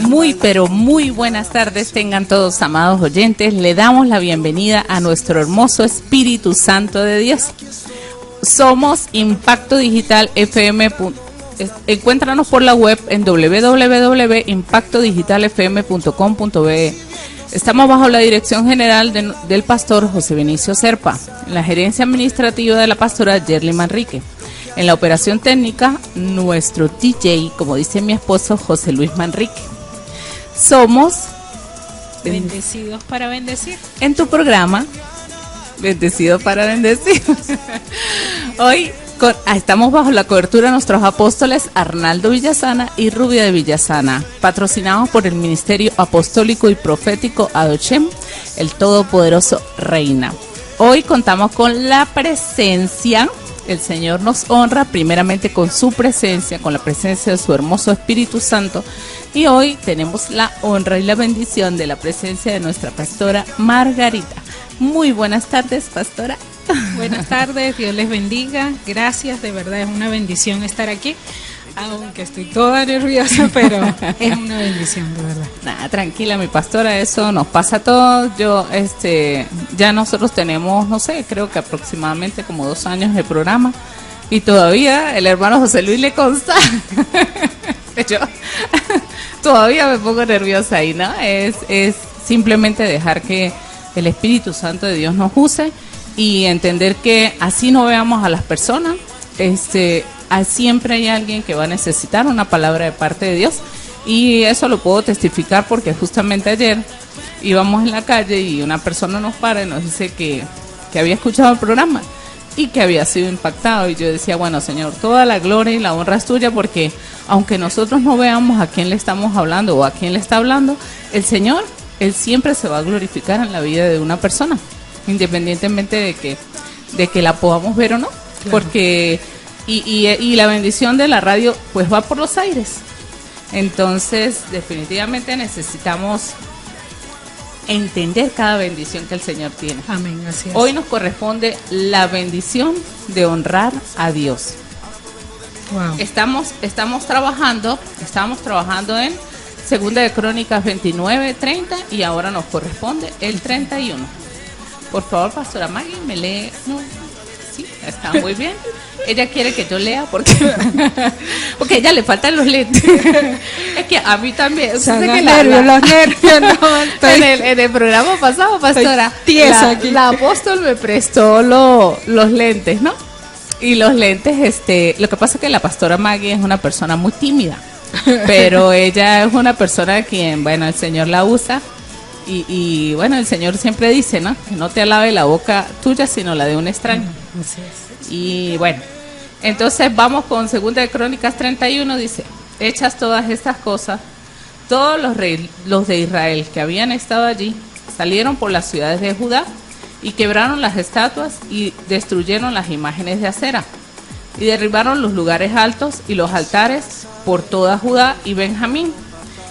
Muy, pero muy buenas tardes tengan todos, amados oyentes. Le damos la bienvenida a nuestro hermoso Espíritu Santo de Dios. Somos Impacto Digital FM. Encuéntranos por la web en www.impactodigitalfm.com.be. Estamos bajo la dirección general del pastor José Benicio Serpa, en la gerencia administrativa de la pastora Yerly Manrique. En la operación técnica, nuestro DJ, como dice mi esposo, José Luis Manrique. Somos bendecidos para bendecir. En tu programa, Bendecidos para Bendecir. Hoy estamos bajo la cobertura de nuestros apóstoles Arnaldo Villasana y Rubia de Villasana, patrocinados por el Ministerio Apostólico y Profético Adochem, el Todopoderoso Reina. Hoy contamos con la presencia. El Señor nos honra primeramente con su presencia, con la presencia de su hermoso Espíritu Santo. Y hoy tenemos la honra y la bendición de la presencia de nuestra pastora Margarita. Muy buenas tardes, pastora. Buenas tardes, Dios les bendiga. Gracias, de verdad es una bendición estar aquí. Aunque estoy toda nerviosa, pero es una bendición, de verdad. Nada, tranquila, mi pastora, eso nos pasa a todos. Ya nosotros tenemos, no sé, creo que aproximadamente como 2 años de programa y todavía el hermano José Luis le consta. Yo todavía me pongo nerviosa y no, es simplemente dejar que el Espíritu Santo de Dios nos use y entender que así no veamos a las personas, siempre hay alguien que va a necesitar una palabra de parte de Dios, y eso lo puedo testificar porque justamente ayer íbamos en la calle y una persona nos para y nos dice que había escuchado el programa y que había sido impactado, y yo decía, bueno, Señor, toda la gloria y la honra es tuya, porque aunque nosotros no veamos a quién le estamos hablando o a quién le está hablando, el Señor, Él siempre se va a glorificar en la vida de una persona, independientemente de que la podamos ver o no, claro. Porque y la bendición de la radio pues va por los aires. Entonces definitivamente necesitamos entender cada bendición que el Señor tiene. Amén, así es. Hoy nos corresponde la bendición de honrar a Dios. Wow. Estábamos trabajando en Segunda de Crónicas 29:30 y ahora nos corresponde el 31. Por favor, pastora Maggie, me lee. No, sí, está muy bien. Ella quiere que yo lea porque a ella le faltan los lentes. Es que a mí también. Los nervios. No, en el programa pasado, pastora, la apóstol me prestó los lentes, ¿no? Y los lentes, lo que pasa es que la pastora Maggie es una persona muy tímida, pero ella es una persona a quien, bueno, el Señor la usa. Y bueno, el Señor siempre dice, ¿no? Que no te alabe la boca tuya, sino la de un extraño. Así es. Y bueno, entonces vamos con Segunda de Crónicas 31, dice: hechas todas estas cosas, todos los de Israel que habían estado allí salieron por las ciudades de Judá y quebraron las estatuas y destruyeron las imágenes de acera y derribaron los lugares altos y los altares por toda Judá y Benjamín,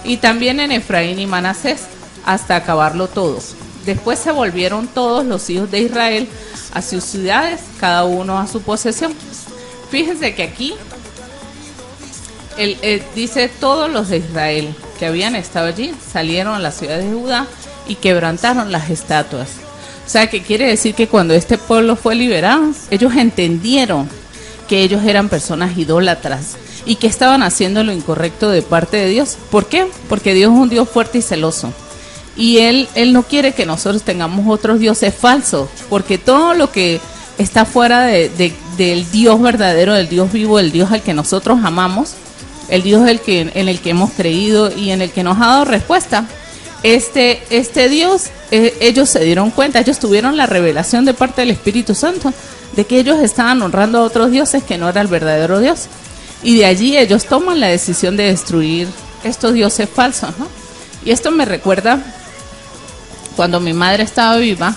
y también en Efraín y Manasés, hasta acabarlo todo. Después se volvieron todos los hijos de Israel a sus ciudades, cada uno a su posesión. Fíjense que aquí dice: todos los de Israel que habían estado allí salieron a las ciudades de Judá y quebrantaron las estatuas. O sea, que quiere decir que cuando este pueblo fue liberado, ellos entendieron que ellos eran personas idólatras y que estaban haciendo lo incorrecto de parte de Dios. ¿Por qué? Porque Dios es un Dios fuerte y celoso. Y Él no quiere que nosotros tengamos otros dioses falsos, porque todo lo que está fuera del Dios verdadero, del Dios vivo, del Dios al que nosotros amamos, el Dios en el que hemos creído y en el que nos ha dado respuesta, este Dios, ellos se dieron cuenta, ellos tuvieron la revelación de parte del Espíritu Santo de que ellos estaban honrando a otros dioses que no era el verdadero Dios. Y de allí ellos toman la decisión de destruir estos dioses falsos, ¿no? Y esto me recuerda cuando mi madre estaba viva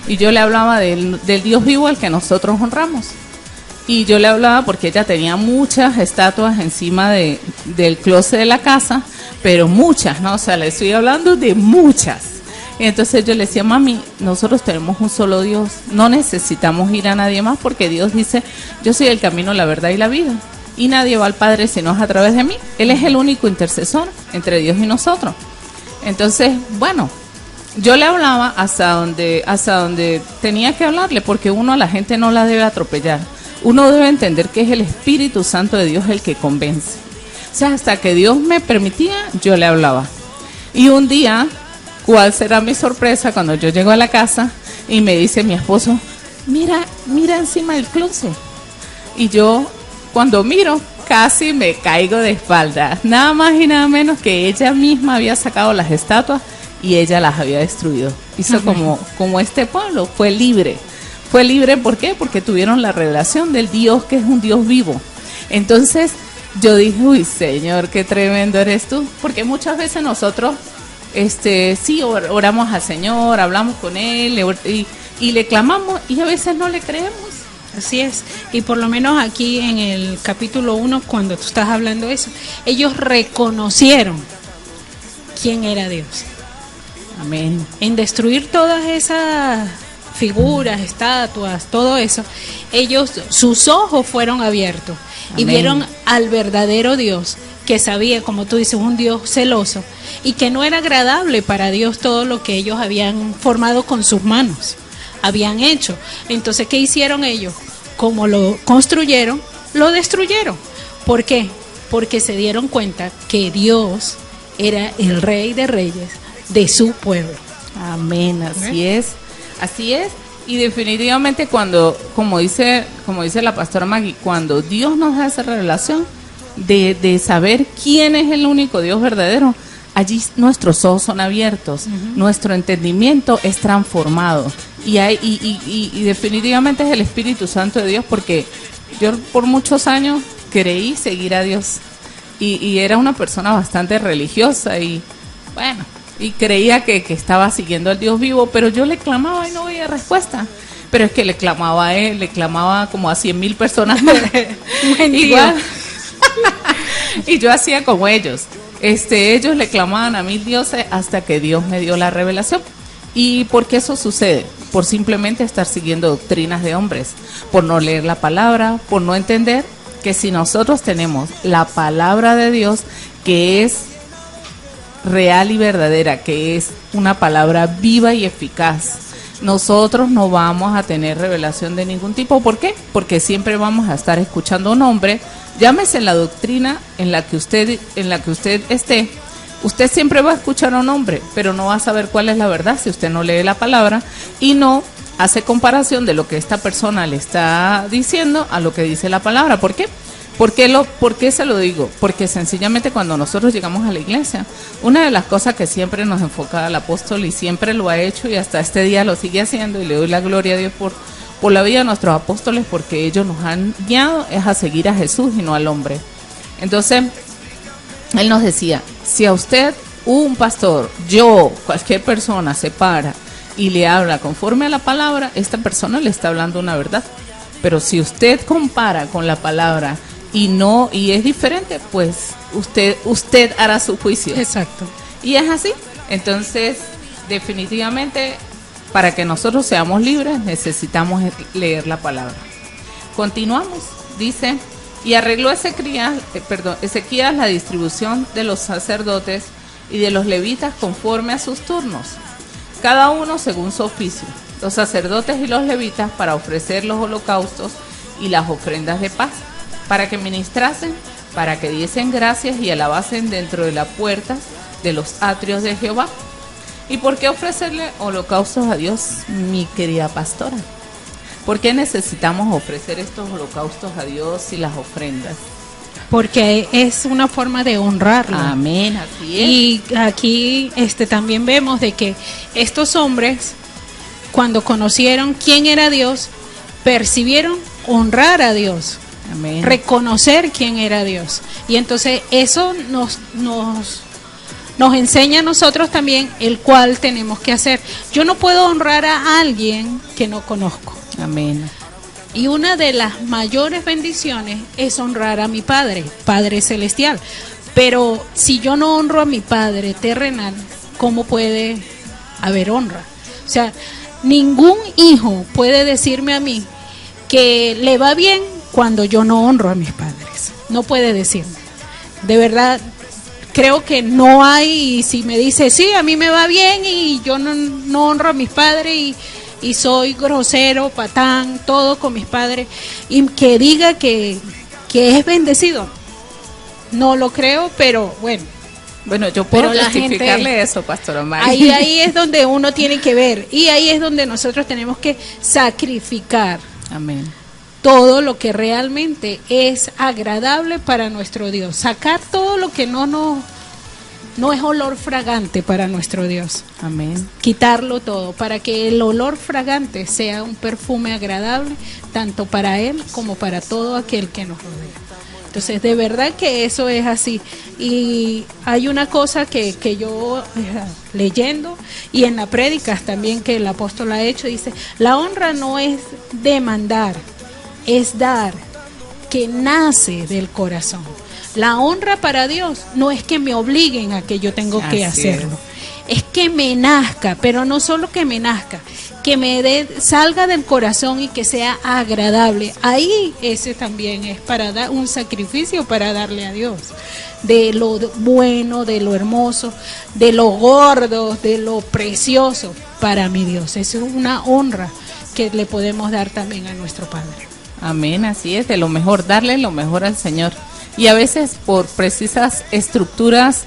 y yo le hablaba del Dios vivo al que nosotros honramos. Y yo le hablaba porque ella tenía muchas estatuas encima del closet de la casa, pero muchas, ¿no? O sea, le estoy hablando de muchas. Y entonces yo le decía: mami, nosotros tenemos un solo Dios, no necesitamos ir a nadie más, porque Dios dice: yo soy el camino, la verdad y la vida. y nadie va al Padre sino a través de mí. Él es el único intercesor entre Dios y nosotros. Entonces, bueno, yo le hablaba hasta donde tenía que hablarle, porque uno a la gente no la debe atropellar. Uno debe entender que es el Espíritu Santo de Dios el que convence. O sea, hasta que Dios me permitía, yo le hablaba. Y un día, ¿cuál será mi sorpresa cuando yo llego a la casa y me dice mi esposo, mira encima del closet? Y yo, cuando miro, casi me caigo de espalda. Nada más y nada menos que ella misma había sacado las estatuas y ella las había destruido. Hizo como este pueblo, fue libre. Fue libre, ¿por qué? Porque tuvieron la revelación del Dios que es un Dios vivo. Entonces, yo dije, uy, Señor, qué tremendo eres tú. Porque muchas veces nosotros, sí, oramos al Señor, hablamos con Él y le clamamos y a veces no le creemos. Así es, y por lo menos aquí en el capítulo 1, cuando tú estás hablando de eso, ellos reconocieron quién era Dios. Amén. En destruir todas esas figuras, estatuas, todo eso, sus ojos fueron abiertos. Amén. Y vieron al verdadero Dios, que sabía, como tú dices, un Dios celoso, y que no era agradable para Dios todo lo que ellos habían formado con sus manos, habían hecho. Entonces, ¿qué hicieron ellos? Como lo construyeron, lo destruyeron. ¿Por qué? Porque se dieron cuenta que Dios era el Rey de Reyes de su pueblo. Amén, así es. Así es. Y definitivamente cuando, como dice la pastora Maggie, cuando Dios nos da esa revelación de saber quién es el único Dios verdadero, allí nuestros ojos son abiertos, nuestro entendimiento es transformado y definitivamente es el Espíritu Santo de Dios, porque yo por muchos años creí seguir a Dios y era una persona bastante religiosa y bueno, y creía que estaba siguiendo al Dios vivo, pero yo le clamaba y no veía respuesta. Pero es que le clamaba a él, le clamaba como a 100,000 personas más. Igual. Y yo hacía como ellos. Ellos le clamaban a 1,000 dioses hasta que Dios me dio la revelación. ¿Y por qué eso sucede? Por simplemente estar siguiendo doctrinas de hombres, por no leer la palabra, por no entender que si nosotros tenemos la palabra de Dios, que es real y verdadera, que es una palabra viva y eficaz, nosotros no vamos a tener revelación de ningún tipo. ¿Por qué? Porque siempre vamos a estar escuchando a un hombre, llámese la doctrina en la que usted esté. Usted siempre va a escuchar a un hombre, pero no va a saber cuál es la verdad si usted no lee la palabra y no hace comparación de lo que esta persona le está diciendo a lo que dice la palabra. ¿Por qué? ¿Por qué se lo digo? Porque sencillamente cuando nosotros llegamos a la iglesia, una de las cosas que siempre nos enfoca el apóstol y siempre lo ha hecho y hasta este día lo sigue haciendo, y le doy la gloria a Dios por la vida de nuestros apóstoles, porque ellos nos han guiado, es a seguir a Jesús y no al hombre. Entonces, él nos decía, si a usted, un pastor, cualquier persona se para y le habla conforme a la palabra, esta persona le está hablando una verdad. Pero si usted compara con la palabra y es diferente, pues usted hará su juicio. Exacto. Y es así. Entonces, definitivamente, para que nosotros seamos libres, necesitamos leer la palabra. Continuamos. Dice, y arregló Ezequías la distribución de los sacerdotes y de los levitas conforme a sus turnos, cada uno según su oficio. Los sacerdotes y los levitas para ofrecer los holocaustos y las ofrendas de paz, para que ministrasen, para que diesen gracias y alabasen dentro de las puertas de los atrios de Jehová. ¿Y por qué ofrecerle holocaustos a Dios, mi querida pastora? ¿Por qué necesitamos ofrecer estos holocaustos a Dios y las ofrendas? Porque es una forma de honrarlo. Amén, así es. Y aquí también vemos de que estos hombres, cuando conocieron quién era Dios, percibieron honrar a Dios. Amén. Reconocer quién era Dios. Y entonces eso nos enseña a nosotros también el cual tenemos que hacer. Yo no puedo honrar a alguien que no conozco. Amén. Y una de las mayores bendiciones es honrar a mi Padre Celestial. Pero si yo no honro a mi Padre terrenal, ¿cómo puede haber honra? O sea, ningún hijo puede decirme a mí que le va bien cuando yo no honro a mis padres. no puede decirme. De verdad, creo que no hay, si me dice, sí, a mí me va bien y yo no honro a mis padres y soy grosero, patán, todo con mis padres, y que diga que es bendecido. No lo creo, pero bueno. Bueno, yo puedo testificarle eso, Pastora Mari. Ahí es donde uno tiene que ver, y ahí es donde nosotros tenemos que sacrificar. Amén. Todo lo que realmente es agradable para nuestro Dios. Sacar todo lo que no es olor fragante para nuestro Dios. Amén. Quitarlo todo para que el olor fragante sea un perfume agradable tanto para Él como para todo aquel que nos rodea. Entonces, de verdad que eso es así. Y hay una cosa que yo leyendo y en la prédicas también que el apóstol ha hecho, dice, la honra no es demandar, es dar, que nace del corazón. La honra para Dios no es que me obliguen a que yo tengo que hacerlo, es que me nazca, pero no solo que me nazca, que salga del corazón y que sea agradable. Ahí ese también es para dar un sacrificio para darle a Dios, de lo bueno, de lo hermoso, de lo gordo, de lo precioso para mi Dios. Eso es una honra que le podemos dar también a nuestro Padre. Amén, así es, de lo mejor, darle lo mejor al Señor. Y a veces por precisas estructuras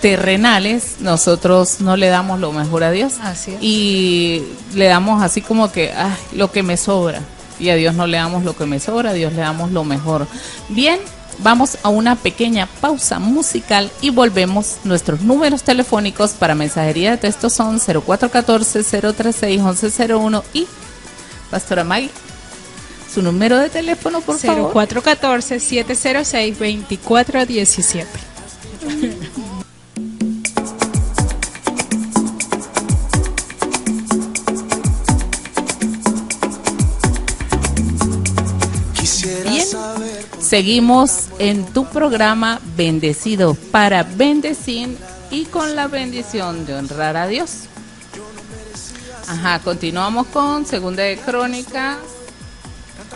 terrenales, nosotros no le damos lo mejor a Dios. Así es. Y le damos así como que lo que me sobra. Y a Dios no le damos lo que me sobra, a Dios le damos lo mejor. Bien, vamos a una pequeña pausa musical y volvemos. Nuestros números telefónicos para mensajería de texto son 0414-036-1101 y Pastora Maggie, su número de teléfono, por favor. 0414-706-2417. Bien, seguimos en tu programa Bendecido para bendecir y con la bendición de honrar a Dios. Continuamos con Segunda de Crónicas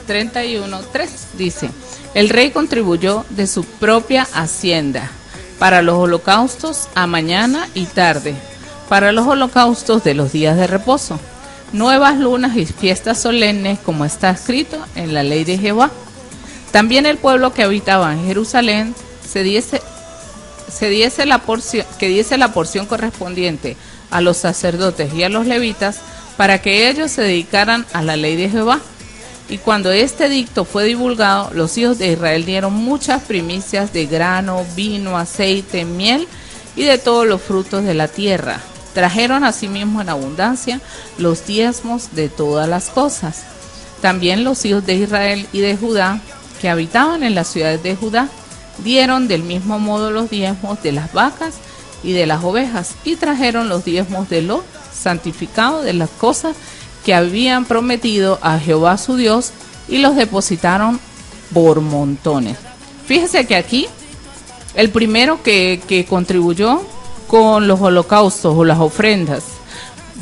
31:3. Dice: el rey contribuyó de su propia hacienda para los holocaustos a mañana y tarde, para los holocaustos de los días de reposo, nuevas lunas y fiestas solemnes, como está escrito en la ley de Jehová. También el pueblo que habitaba en Jerusalén que diese la porción correspondiente a los sacerdotes y a los levitas, para que ellos se dedicaran a la ley de Jehová. Y cuando este edicto fue divulgado, los hijos de Israel dieron muchas primicias de grano, vino, aceite, miel y de todos los frutos de la tierra. Trajeron asimismo en abundancia los diezmos de todas las cosas. También los hijos de Israel y de Judá, que habitaban en las ciudades de Judá, dieron del mismo modo los diezmos de las vacas y de las ovejas, y trajeron los diezmos de lo santificado de las cosas que habían prometido a Jehová su Dios, y los depositaron por montones. Fíjese que aquí el primero que contribuyó con los holocaustos o las ofrendas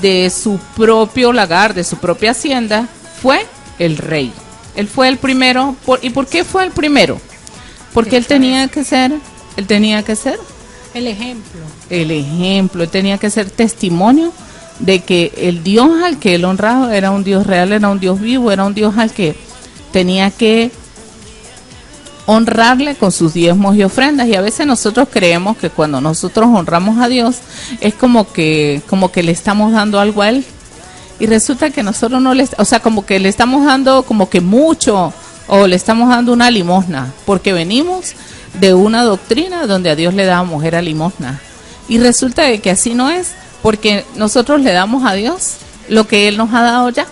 de su propio lagar, de su propia hacienda, fue el rey. Él fue el primero. ¿Y por qué fue el primero? Porque él tenía que ser el ejemplo. Él tenía que ser testimonio de que el Dios al que él honraba era un Dios real, era un Dios vivo, era un Dios al que tenía que honrarle con sus diezmos y ofrendas. Y a veces nosotros creemos que cuando nosotros honramos a Dios es como que le estamos dando algo a él, y resulta que nosotros no como que le estamos dando como que mucho, o le estamos dando una limosna, porque venimos de una doctrina donde a Dios le dábamos era limosna, y resulta de que así no es, porque nosotros le damos a Dios lo que Él nos ha dado ya.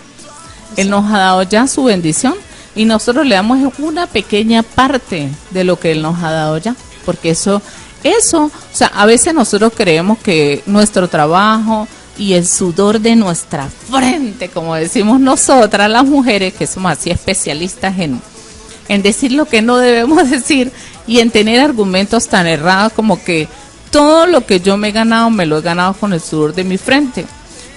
Él nos ha dado ya su bendición, y nosotros le damos una pequeña parte de lo que Él nos ha dado ya, porque a veces nosotros creemos que nuestro trabajo y el sudor de nuestra frente, como decimos nosotras las mujeres, que somos así especialistas en decir lo que no debemos decir, y en tener argumentos tan errados como que todo lo que yo me he ganado, me lo he ganado con el sudor de mi frente.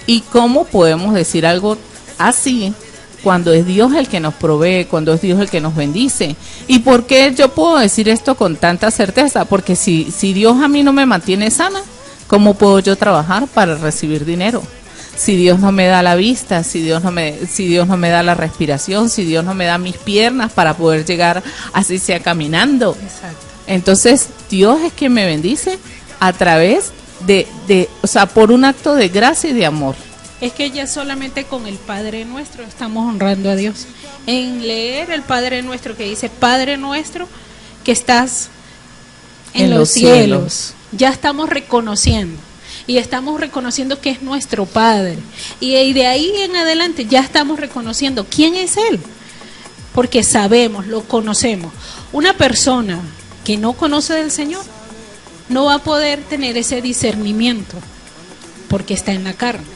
¿Y cómo podemos decir algo así cuando es Dios el que nos provee, cuando es Dios el que nos bendice. ¿Y por qué yo puedo decir esto con tanta certeza? Porque si Dios a mí no me mantiene sana, ¿cómo puedo yo trabajar para recibir dinero? Si Dios no me da la vista, si Dios no me da la respiración, si Dios no me da mis piernas para poder llegar así sea caminando. Exacto. Entonces, Dios es quien me bendice a través o sea, por un acto de gracia y de amor. Es que ya solamente con el Padre Nuestro estamos honrando a Dios. En leer el Padre Nuestro que dice, Padre Nuestro que estás en los cielos, ya estamos reconociendo. Y estamos reconociendo que es nuestro Padre. Y de ahí en adelante ya estamos reconociendo quién es Él. Porque sabemos, lo conocemos. Una persona que no conoce del Señor no va a poder tener ese discernimiento porque está en la carne.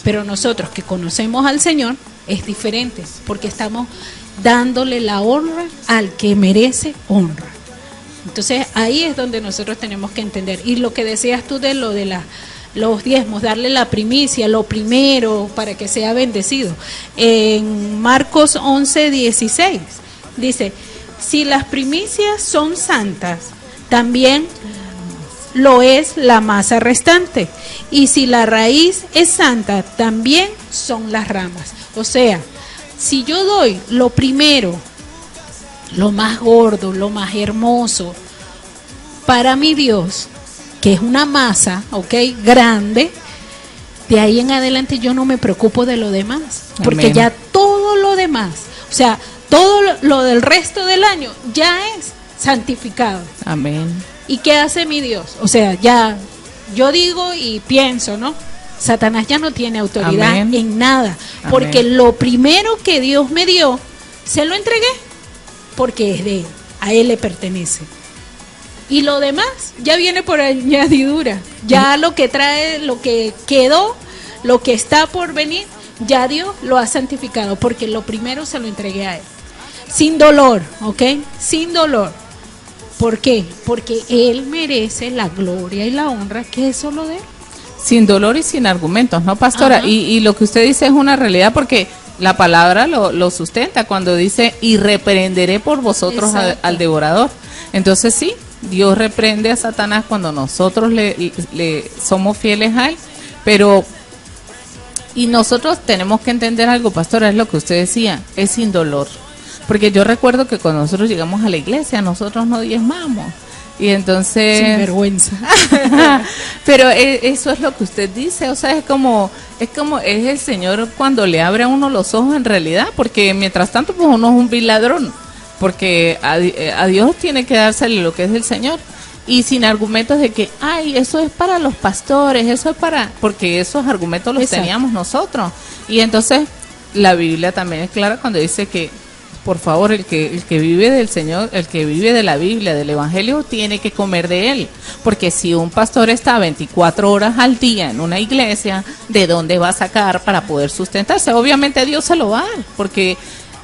Pero nosotros que conocemos al Señor es diferente porque estamos dándole la honra al que merece honra. Entonces ahí es donde nosotros tenemos que entender. Y lo que decías tú de lo de los diezmos, darle la primicia, lo primero para que sea bendecido. En Marcos 11:16 dice, si las primicias son santas, también lo es la masa restante. Y si la raíz es santa, también son las ramas. O sea, si yo doy lo primero, lo más gordo, lo más hermoso, para mi Dios, que es una masa, ¿ok? Grande, de ahí en adelante yo no me preocupo de lo demás, porque Amén. Ya todo lo demás, o sea, todo lo del resto del año ya es santificado. Amén. ¿Y qué hace mi Dios? O sea, ya yo digo y pienso, ¿no? Satanás ya no tiene autoridad Amén. En nada, porque Amén. Lo primero que Dios me dio, se lo entregué, porque es de él, a él le pertenece. Y lo demás ya viene por añadidura, ya lo que trae, lo que quedó, lo que está por venir, ya Dios lo ha santificado, porque lo primero se lo entregué a él. Sin dolor, ¿ok? Sin dolor. ¿Por qué? Porque él merece la gloria y la honra que es solo de él. Sin dolor y sin argumentos, ¿no, pastora? Y lo que usted dice es una realidad porque la palabra lo sustenta cuando dice, y reprenderé por vosotros al devorador. Entonces sí, Dios reprende a Satanás cuando nosotros le somos fieles a él, pero y nosotros tenemos que entender algo, pastora, es lo que usted decía, es sin dolor. Porque yo recuerdo que cuando nosotros llegamos a la iglesia, nosotros no diezmamos. Y entonces... Sin vergüenza. Pero eso es lo que usted dice, o sea, es el Señor cuando le abre a uno los ojos en realidad, porque mientras tanto pues uno es un vil ladrón, porque a Dios tiene que dársele lo que es del Señor. Y sin argumentos de que, ay, eso es para los pastores, eso es para... Porque esos argumentos los Exacto. teníamos nosotros. Y entonces la Biblia también es clara cuando dice que, por favor, el que vive del Señor, el que vive de la Biblia, del Evangelio, tiene que comer de él. Porque si un pastor está 24 horas al día en una iglesia, ¿de dónde va a sacar para poder sustentarse? Obviamente Dios se lo va a dar, porque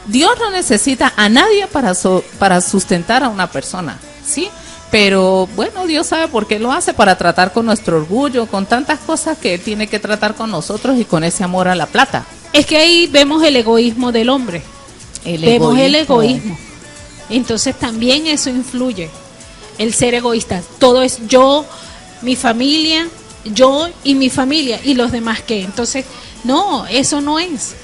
Dios no necesita a nadie para sustentar a una persona, ¿sí? Pero bueno, Dios sabe por qué lo hace, para tratar con nuestro orgullo, con tantas cosas que Él tiene que tratar con nosotros y con ese amor a la plata. Es que ahí vemos el egoísmo del hombre. Vemos el egoísmo. Entonces también eso influye, el ser egoísta. Todo es yo, mi familia, yo y mi familia, y los demás qué. Entonces, no, eso no es.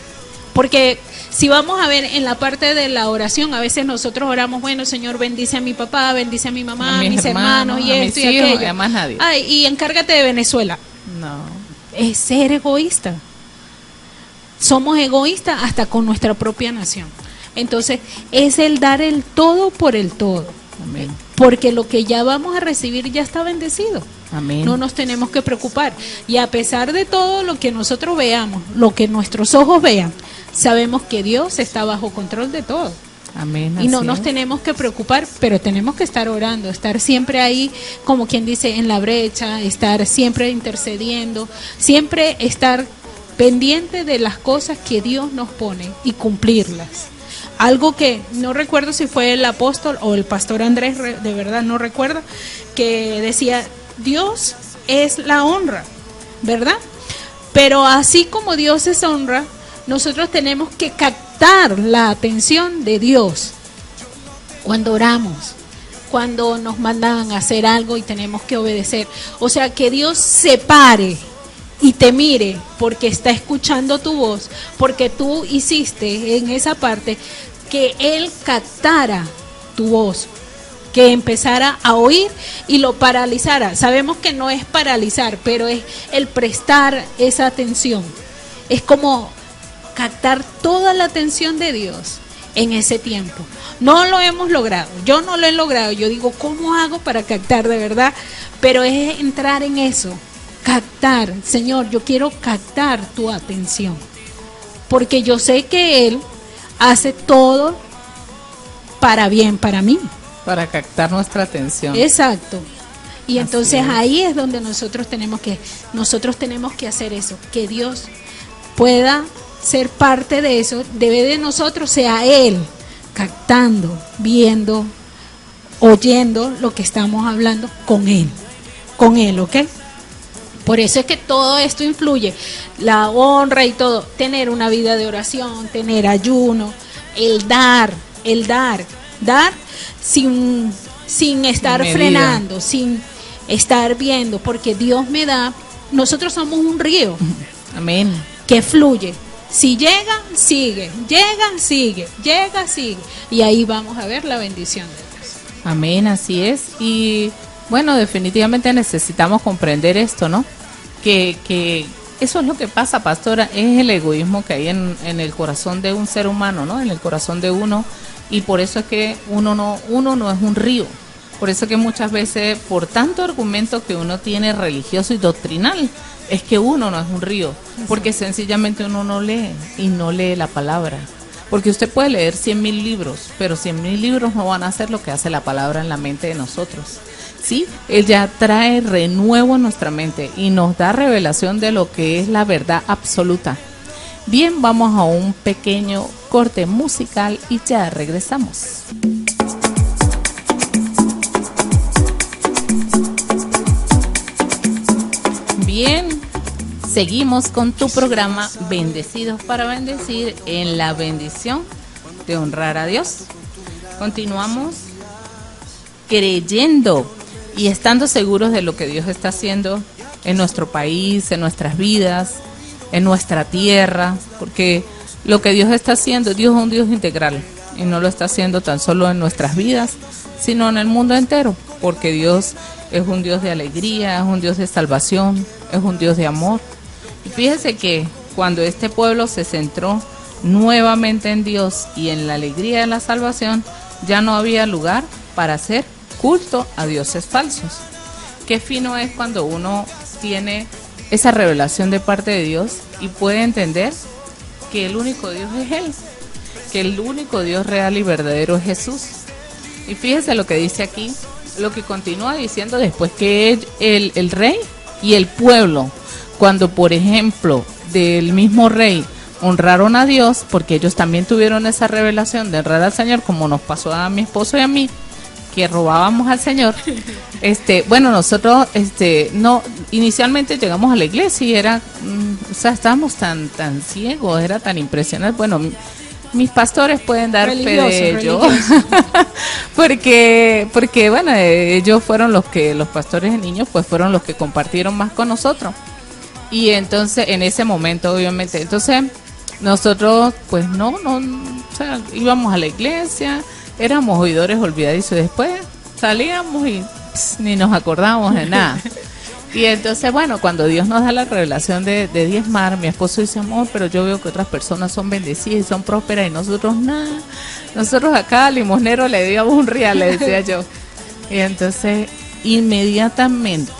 Porque si vamos a ver en la parte de la oración, a veces nosotros oramos, bueno, Señor, bendice a mi papá, bendice a mi mamá, a mis hermanos y esto y aquello. A más nadie. Ay, y encárgate de Venezuela. No. Es ser egoísta. Somos egoístas hasta con nuestra propia nación. Entonces, es el dar el todo por el todo. Amén. Porque lo que ya vamos a recibir ya está bendecido. Amén. No nos tenemos que preocupar. Y a pesar de todo lo que nosotros veamos, lo que nuestros ojos vean, sabemos que Dios está bajo control de todo. Amén. Y no nos tenemos que preocupar, pero tenemos que estar orando, estar siempre ahí, como quien dice, en la brecha, estar siempre intercediendo, siempre estar pendiente de las cosas que Dios nos pone y cumplirlas. Algo que no recuerdo si fue el apóstol o el pastor Andrés, de verdad no recuerdo, que decía, Dios es la honra, ¿verdad? Pero así como Dios es honra, nosotros tenemos que captar la atención de Dios cuando oramos, cuando nos mandan a hacer algo y tenemos que obedecer. O sea, que Dios se pare y te mire porque está escuchando tu voz, porque tú hiciste en esa parte que Él captara tu voz, que empezara a oír y lo paralizara. Sabemos que no es paralizar, pero es el prestar esa atención. Es como captar toda la atención de Dios en ese tiempo. No lo hemos logrado, yo no lo he logrado. Yo digo, ¿cómo hago para captar de verdad? Pero es entrar en eso, captar. Señor, yo quiero captar tu atención, porque yo sé que Él hace todo para bien para mí. Para captar nuestra atención. Exacto. Y entonces Así es. ahí es donde nosotros tenemos que hacer eso, que Dios pueda ser parte de eso. Debe de nosotros sea Él captando, viendo, oyendo lo que estamos hablando con Él, ¿ok? Por eso es que todo esto influye, la honra y todo, tener una vida de oración, tener ayuno, el dar sin estar Medida. frenando, sin estar viendo, porque Dios me da. Nosotros somos un río Amén. que fluye. Si llega, sigue, llega, sigue, llega, sigue. Y ahí vamos a ver la bendición de Dios. Amén, así es. Y bueno, definitivamente necesitamos comprender esto, ¿no? Que eso es lo que pasa, pastora, es el egoísmo que hay en el corazón de un ser humano, ¿no? En el corazón de uno. Y por eso es que uno no es un río. Por eso que muchas veces, por tanto argumento que uno tiene religioso y doctrinal, es que uno no es un río. Porque sencillamente uno no lee y no lee la palabra. Porque usted puede leer 100,000 libros, pero 100,000 libros no van a hacer lo que hace la palabra en la mente de nosotros. ¿Sí? Él ya trae renuevo en nuestra mente y nos da revelación de lo que es la verdad absoluta. Bien, vamos a un pequeño corte musical y ya regresamos. Bien, seguimos con tu programa Bendecidos para Bendecir, en la bendición de honrar a Dios. Continuamos creyendo y estando seguros de lo que Dios está haciendo en nuestro país, en nuestras vidas, en nuestra tierra, porque lo que Dios está haciendo, Dios es un Dios integral y no lo está haciendo tan solo en nuestras vidas, sino en el mundo entero, porque Dios es un Dios de alegría, es un Dios de salvación, es un Dios de amor. Y fíjese que cuando este pueblo se centró nuevamente en Dios y en la alegría de la salvación, ya no había lugar para hacer culto a dioses falsos. Qué fino es cuando uno tiene esa revelación de parte de Dios y puede entender que el único Dios es Él, que el único Dios real y verdadero es Jesús. Y fíjese lo que dice aquí, lo que continúa diciendo después, que el rey y el pueblo, cuando por ejemplo del mismo rey honraron a Dios, porque ellos también tuvieron esa revelación de honrar al Señor, como nos pasó a mi esposo y a mí, que robábamos al Señor. Bueno, nosotros no inicialmente llegamos a la iglesia y era o sea, estábamos tan ciegos, era tan impresionante. Bueno, mis pastores pueden dar fe de ello. porque bueno, ellos fueron los pastores de niños pues fueron los que compartieron más con nosotros. Y entonces en ese momento obviamente, entonces nosotros pues no, o sea, íbamos a la iglesia, éramos oidores olvidadizos, después salíamos y ni nos acordábamos de nada. Y entonces, bueno, cuando Dios nos da la revelación de diezmar, mi esposo dice, amor, pero yo veo que otras personas son bendecidas y son prósperas y nosotros nada. Nosotros acá al limosnero le díamos un real, le decía yo. Y entonces, inmediatamente,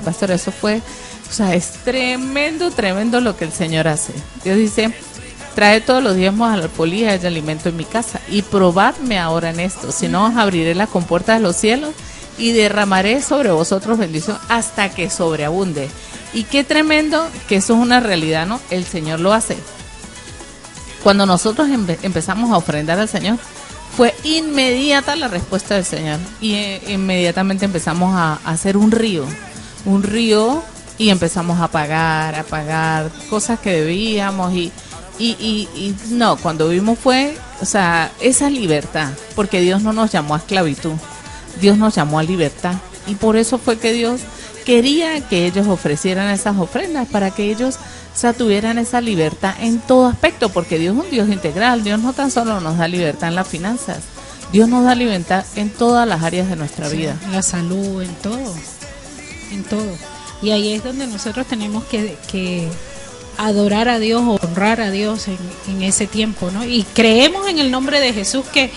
pastor, eso fue, o sea, es tremendo lo que el Señor hace. Dios dice, trae todos los diezmos al alfolí y alimento en mi casa, y probadme ahora en esto, si no os abriré las compuertas de los cielos y derramaré sobre vosotros bendición hasta que sobreabunde. Y qué tremendo que eso es una realidad, ¿no? El Señor lo hace. Cuando nosotros empezamos a ofrendar al Señor, fue inmediata la respuesta del Señor. Y inmediatamente empezamos a hacer un río y empezamos a pagar cosas que debíamos y no, cuando vimos fue, o sea, esa libertad, porque Dios no nos llamó a esclavitud, Dios nos llamó a libertad, y por eso fue que Dios quería que ellos ofrecieran esas ofrendas, para que ellos, o sea, tuvieran esa libertad en todo aspecto, porque Dios es un Dios integral. Dios no tan solo nos da libertad en las finanzas, Dios nos da libertad en todas las áreas de nuestra vida. En la salud, en todo, en todo. Y ahí es donde nosotros tenemos que adorar a Dios, honrar a Dios en ese tiempo, ¿no? Y creemos en el nombre de Jesús que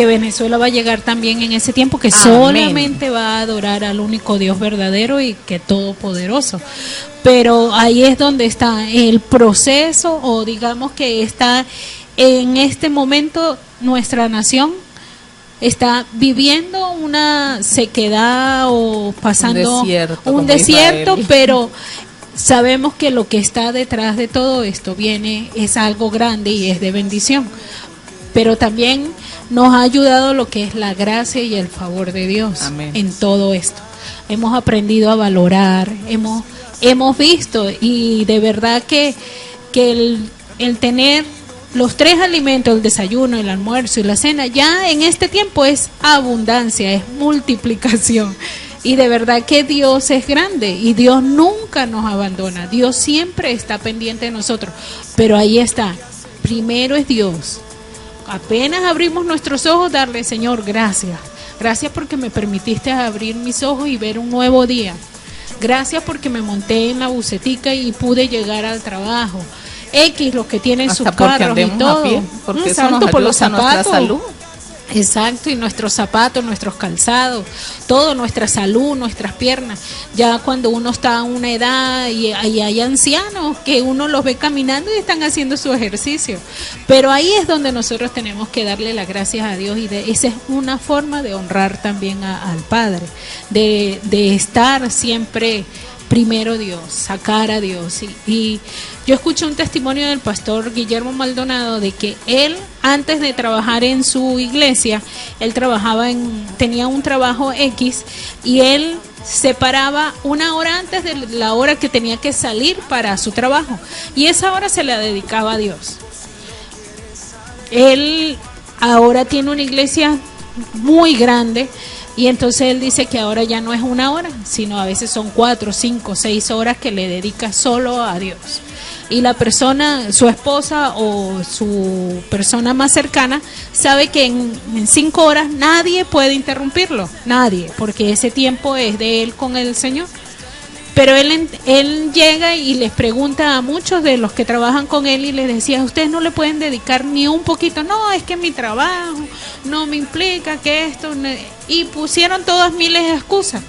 Venezuela va a llegar también en ese tiempo, que solamente va a adorar al único Dios verdadero y que todopoderoso. Pero ahí es donde está el proceso, o digamos que está en este momento nuestra nación está viviendo una sequedad o pasando un desierto, pero sabemos que lo que está detrás de todo esto es algo grande y es de bendición. Pero también nos ha ayudado lo que es la gracia y el favor de Dios. Amén. En todo esto. Hemos aprendido a valorar, hemos visto, y de verdad que el tener los 3 alimentos, el desayuno, el almuerzo y la cena, ya en este tiempo es abundancia, es multiplicación. Y de verdad que Dios es grande y Dios nunca nos abandona. Dios siempre está pendiente de nosotros. Pero ahí está, primero es Dios. Apenas abrimos nuestros ojos, darle, Señor, gracias. Gracias porque me permitiste abrir mis ojos y ver un nuevo día. Gracias porque me monté en la busetica y pude llegar al trabajo. Los que tienen sus carros y todo. Pie, porque eso nos por los ayuda a nuestra salud. Exacto, y nuestros zapatos, nuestros calzados, todo, nuestra salud, nuestras piernas. Ya cuando uno está a una edad y hay ancianos que uno los ve caminando y están haciendo su ejercicio. Pero ahí es donde nosotros tenemos que darle las gracias a Dios, y esa es una forma de honrar también al Padre, de estar siempre primero Dios, sacar a Dios. Y yo escuché un testimonio del pastor Guillermo Maldonado de que él, antes de trabajar en su iglesia, él tenía un trabajo X, y él se paraba 1 hora antes de la hora que tenía que salir para su trabajo, y esa hora se la dedicaba a Dios. Él ahora tiene una iglesia muy grande, y entonces él dice que ahora ya no es 1 hora, sino a veces son 4, 5, 6 horas que le dedica solo a Dios. Y la persona, su esposa o su persona más cercana, sabe que en 5 horas nadie puede interrumpirlo, nadie, porque ese tiempo es de él con el Señor. Pero él llega y les pregunta a muchos de los que trabajan con él y les decía, ustedes no le pueden dedicar ni un poquito. No, es que mi trabajo no me implica que esto, y pusieron todas miles de excusas,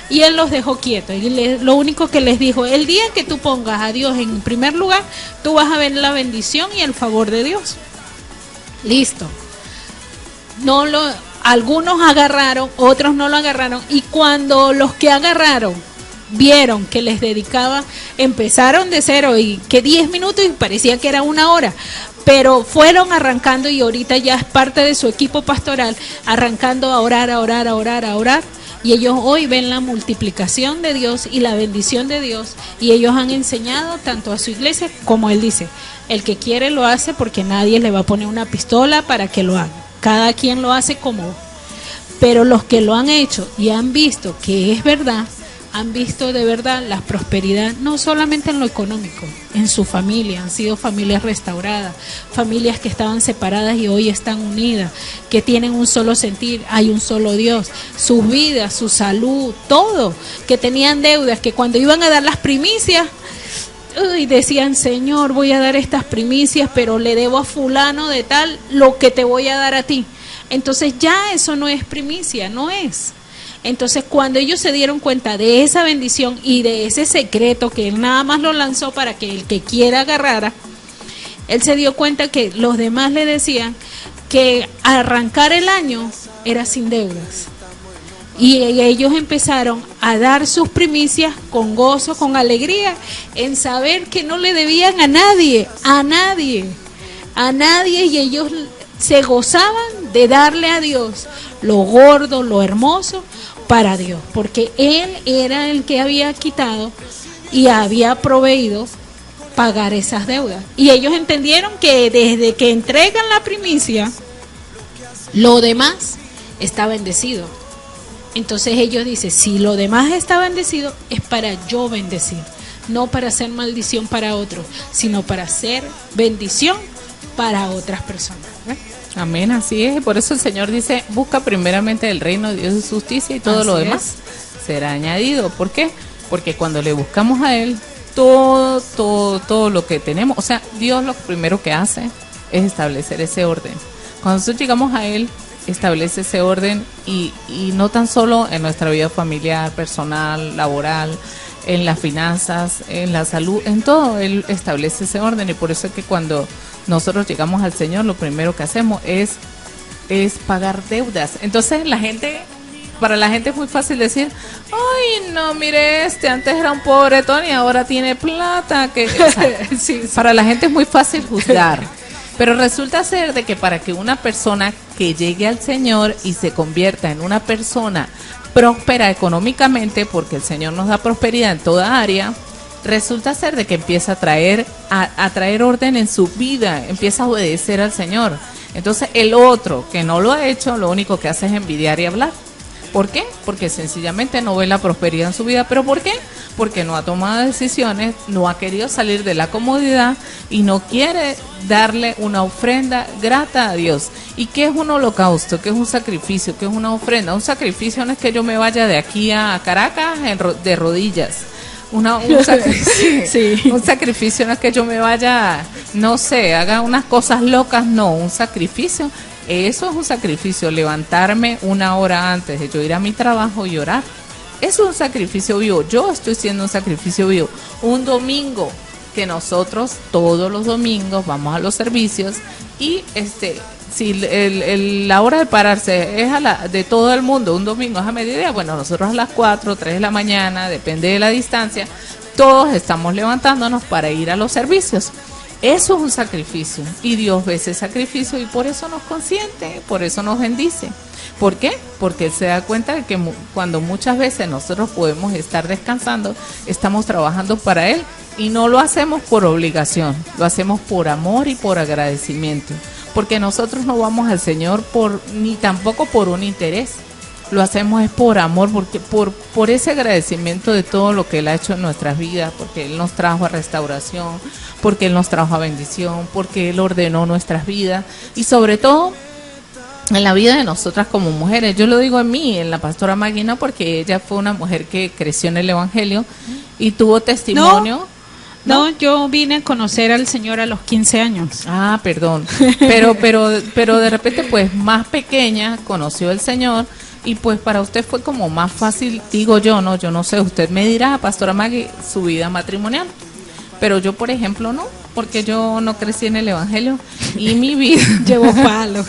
y él los dejó quietos, y lo único que les dijo, el día que tú pongas a Dios en primer lugar, tú vas a ver la bendición y el favor de Dios. Listo. Algunos agarraron, otros no lo agarraron, y cuando los que agarraron vieron que les dedicaba, empezaron de cero y que 10 minutos y parecía que era 1 hora, pero fueron arrancando, y ahorita ya es parte de su equipo pastoral, arrancando a orar, y ellos hoy ven la multiplicación de Dios y la bendición de Dios, y ellos han enseñado tanto a su iglesia, como él dice, el que quiere lo hace, porque nadie le va a poner una pistola para que lo haga, cada quien lo hace como, pero los que lo han hecho y han visto que es verdad, han visto de verdad la prosperidad, no solamente en lo económico, en su familia. Han sido familias restauradas, familias que estaban separadas y hoy están unidas, que tienen un solo sentir, hay un solo Dios, sus vidas, su salud, todo, que tenían deudas, que cuando iban a dar las primicias, decían, Señor, voy a dar estas primicias, pero le debo a fulano de tal lo que te voy a dar a ti. Entonces ya eso no es primicia, no es. Entonces cuando ellos se dieron cuenta de esa bendición y de ese secreto que él nada más lo lanzó para que el que quiera agarrara, él se dio cuenta que los demás le decían que arrancar el año era sin deudas. Y ellos empezaron a dar sus primicias con gozo, con alegría, en saber que no le debían a nadie, y ellos se gozaban de darle a Dios lo gordo, lo hermoso, para Dios, porque Él era el que había quitado y había proveído pagar esas deudas. Y ellos entendieron que desde que entregan la primicia, lo demás está bendecido. Entonces ellos dicen, si lo demás está bendecido, es para yo bendecir, no para hacer maldición para otros, sino para hacer bendición para otras personas. Amén, así es. Por eso el Señor dice, busca primeramente el reino de Dios y su justicia y todo así lo demás será añadido. ¿Por qué? Porque cuando le buscamos a Él, todo lo que tenemos, o sea, Dios lo primero que hace es establecer ese orden. Cuando nosotros llegamos a Él, establece ese orden y no tan solo en nuestra vida familiar, personal, laboral, en las finanzas, en la salud, en todo Él establece ese orden. Y por eso es que cuando nosotros llegamos al Señor, lo primero que hacemos es pagar deudas. Entonces para la gente es muy fácil decir, ay no, mire antes era un pobretón y ahora tiene plata, o sea, sí. Para la gente es muy fácil juzgar. Pero resulta ser de que para que una persona que llegue al Señor y se convierta en una persona próspera económicamente, porque el Señor nos da prosperidad en toda área, resulta ser de que empieza a traer orden en su vida, empieza a obedecer al Señor. Entonces el otro que no lo ha hecho, lo único que hace es envidiar y hablar. ¿Por qué? Porque sencillamente no ve la prosperidad en su vida. ¿Pero por qué? Porque no ha tomado decisiones, no ha querido salir de la comodidad y no quiere darle una ofrenda grata a Dios. ¿Y qué es un holocausto? ¿Qué es un sacrificio? ¿Qué es una ofrenda? Un sacrificio no es que yo me vaya de aquí a Caracas de rodillas. Un sacrificio, sí. Un sacrificio no es que yo me vaya, no sé, haga unas cosas locas, no, un sacrificio. Eso es un sacrificio, levantarme una hora antes de yo ir a mi trabajo y orar. Eso es un sacrificio vivo. Yo estoy siendo un sacrificio vivo. Un domingo, que nosotros todos los domingos vamos a los servicios y si la hora de pararse es de todo el mundo, un domingo es a mediodía, bueno, nosotros a las 4, 3 de la mañana, depende de la distancia, todos estamos levantándonos para ir a los servicios. Eso es un sacrificio y Dios ve ese sacrificio y por eso nos consiente, por eso nos bendice. ¿Por qué? Porque Él se da cuenta de que cuando muchas veces nosotros podemos estar descansando, estamos trabajando para Él y no lo hacemos por obligación, lo hacemos por amor y por agradecimiento. Porque nosotros no vamos al Señor ni tampoco por un interés, lo hacemos es por amor, porque por ese agradecimiento de todo lo que Él ha hecho en nuestras vidas, porque Él nos trajo a restauración, porque Él nos trajo a bendición, porque Él ordenó nuestras vidas y sobre todo en la vida de nosotras como mujeres. Yo lo digo en mí, en la pastora Maguina, porque ella fue una mujer que creció en el Evangelio y tuvo testimonio. No, yo vine a conocer al Señor a los 15 años. Ah, perdón. Pero de repente, pues, más pequeña conoció al Señor y pues para usted fue como más fácil, digo yo no sé, usted me dirá, pastora Maggie, su vida matrimonial. Pero yo, por ejemplo, no, porque yo no crecí en el Evangelio y mi vida llevo palo.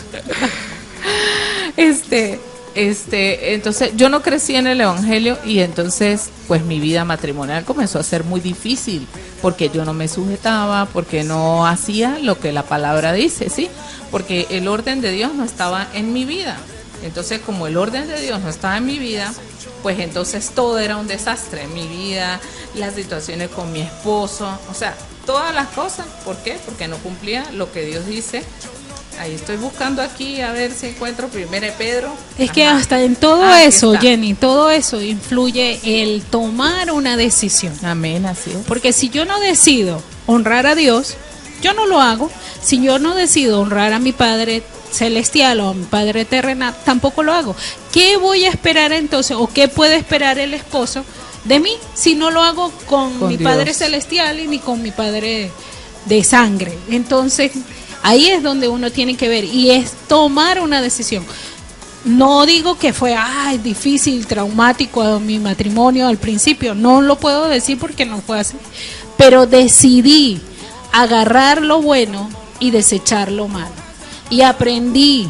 Entonces yo no crecí en el Evangelio y entonces pues mi vida matrimonial comenzó a ser muy difícil porque yo no me sujetaba, porque no hacía lo que la palabra dice, ¿sí? Porque el orden de Dios no estaba en mi vida. Entonces como el orden de Dios no estaba en mi vida, pues entonces todo era un desastre en mi vida, las situaciones con mi esposo, o sea, todas las cosas. ¿Por qué? Porque no cumplía lo que Dios dice. Ahí estoy buscando aquí a ver si encuentro 1 Pedro. Es que hasta en todo eso, Jenny, todo eso influye el tomar una decisión. Amén, así es. Porque si yo no decido honrar a Dios, yo no lo hago. Si yo no decido honrar a mi Padre celestial o a mi Padre terrenal, tampoco lo hago. ¿Qué voy a esperar entonces o qué puede esperar el esposo de mí si no lo hago con mi Dios, Padre celestial y ni con mi Padre de sangre? Entonces ahí es donde uno tiene que ver y es tomar una decisión. No digo que fue difícil, traumático mi matrimonio al principio, no lo puedo decir porque no fue así, pero decidí agarrar lo bueno y desechar lo malo. Y aprendí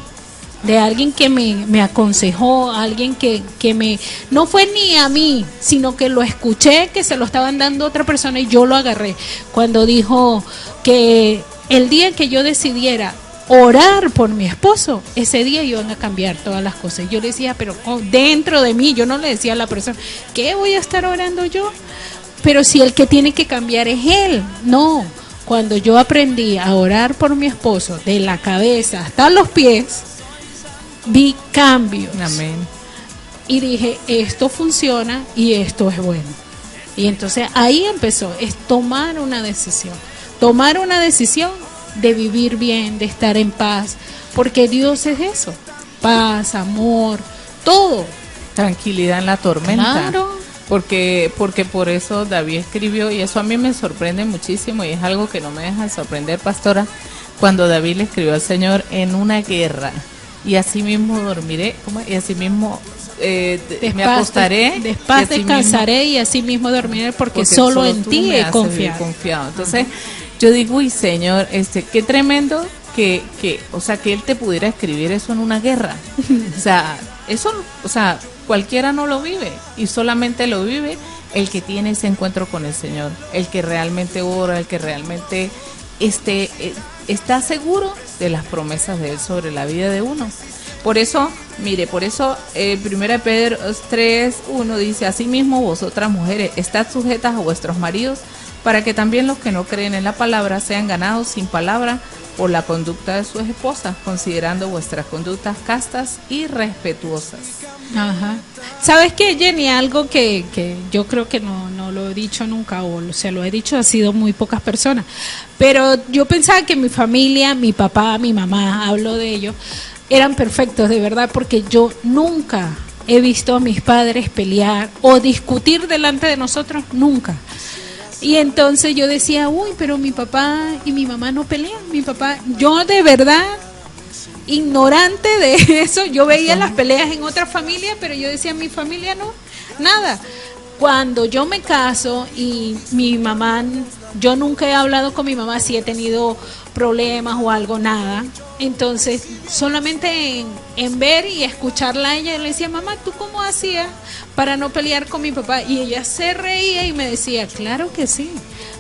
de alguien que me aconsejó, alguien que no fue ni a mí, sino que lo escuché, que se lo estaban dando a otra persona y yo lo agarré. Cuando dijo que el día que yo decidiera orar por mi esposo, ese día iban a cambiar todas las cosas. Yo le decía, pero dentro de mí, yo no le decía a la persona, ¿qué voy a estar orando yo? pero si el que tiene que cambiar es él. No, cuando yo aprendí a orar por mi esposo de la cabeza hasta los pies, vi cambios. Amén. Y dije, esto funciona y esto es bueno. Y entonces ahí empezó, es tomar una decisión de vivir bien, de estar en paz, porque Dios es eso, paz, amor, todo. Tranquilidad en la tormenta. Claro. Porque por eso David escribió, y eso a mí me sorprende muchísimo, y es algo que no me deja de sorprender, pastora, cuando David le escribió al Señor en una guerra, y así mismo dormiré, y así mismo me acostaré, descansaré y así mismo dormiré, porque solo en ti he confiado. Entonces, yo digo, uy, Señor, qué tremendo que Él te pudiera escribir eso en una guerra. Cualquiera no lo vive, y solamente lo vive el que tiene ese encuentro con el Señor, el que realmente ora, el que realmente está seguro de las promesas de Él sobre la vida de uno. Por eso, mire, 1 Pedro 3:1 dice, asimismo vosotras mujeres, estad sujetas a vuestros maridos, para que también los que no creen en la palabra sean ganados sin palabra por la conducta de sus esposas, considerando vuestras conductas castas y respetuosas. Ajá. ¿Sabes qué, Jenny? Algo que yo creo que no lo he dicho nunca, o se lo he dicho, ha sido muy pocas personas, pero yo pensaba que mi familia, mi papá, mi mamá, hablo de ellos, eran perfectos, de verdad, porque yo nunca he visto a mis padres pelear o discutir delante de nosotros, nunca. Y entonces yo decía, uy, pero mi papá y mi mamá no pelean. Mi papá, yo de verdad, ignorante de eso, yo veía las peleas en otra familia, pero yo decía, mi familia no, nada. Cuando yo me caso y mi mamá, yo nunca he hablado con mi mamá si he tenido problemas o algo, nada. Entonces, solamente en ver y escucharla a ella, le decía, mamá, ¿tú cómo hacías para no pelear con mi papá? Y ella se reía y me decía, claro que sí.